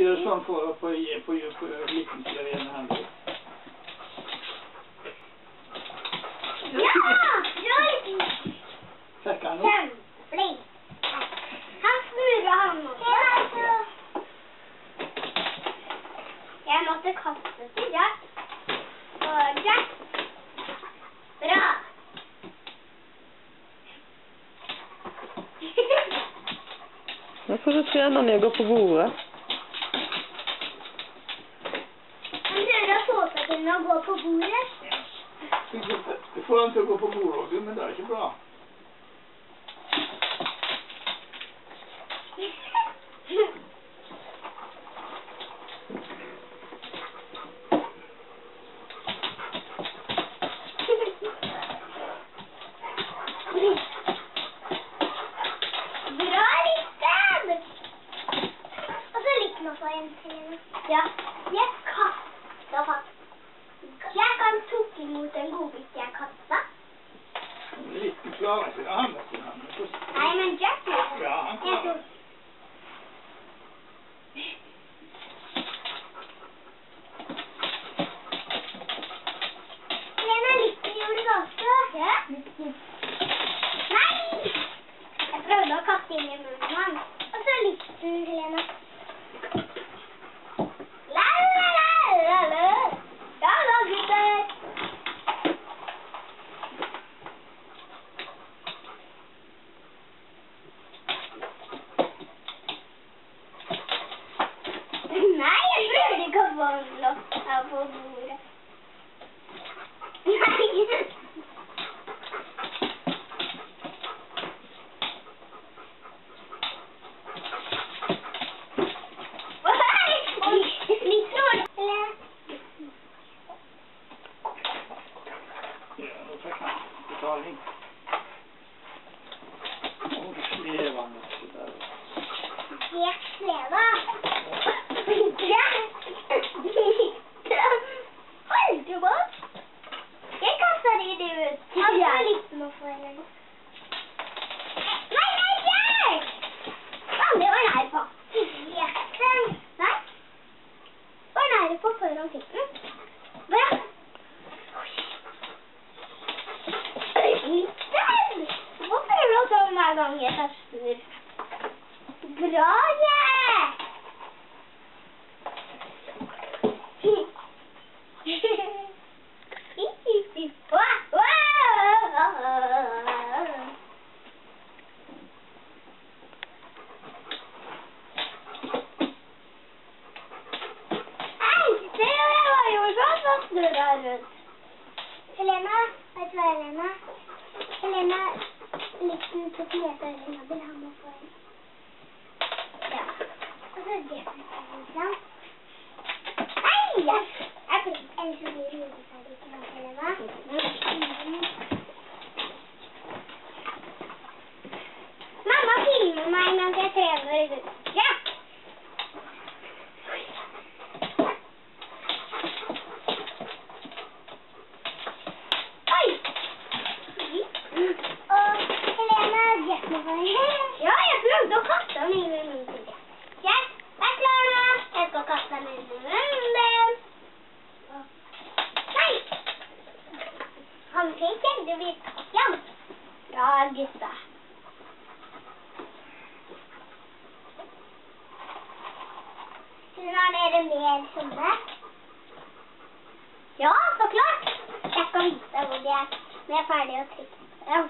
gjør sånn på liten siden av ene hendene. Ja! Fikk han opp? Kjempeflink. Han snurrer han også. Jeg måtte kaste til Jack. Og Jack. Bra. Nå får du trene ned og gå på bordet. Han prøver å få seg til å gå på bordet. Du får han til å gå på bordet, men det er ikke bra. Ja, jeg kastet faktisk. Jack han tok imot en godbit jeg kastet. Liten klarer ikke det, han vet du. Nei, men Jack Ja, han klarer det. Helena, Litten gjorde det også. Ja? Nei! Jeg prøvde å kaste inn i munnen hans. Og så Litten, Helena. Nei, jeg prøvde ikke å få en blokk her på bordet. Nei. Ja, nå fikk han betaling. Og slevende der. Helt sleva. Hold du på? Jeg kastet det ut. Jeg har litt med å få en. Nei, Jack! Det var nær på. Nei. Var nær på foran titten. Bra. Hvorfor prøver du sånn hver gang jeg kaster? Bra, Jack! Helena, vet du hva, Helena? Helena, Litten tok med seg Helena, vil han må få en. Ja, og så det liksom. Nei! Jeg fikk en så mye hodet seg litt med Helena. Mamma filmer meg mens jeg trener. Ja! Ja, jeg prøvde å kaste den i munnen til deg. Jack, vær klar nå. Jeg skal kaste den i munnen din. Nei! Han fikk heldigvis kaste den. Bra, gutta. Har dere mer sånne? Ja, så klart. Jeg skal vise hvor de er. Når jeg er ferdig å trykke. Ja.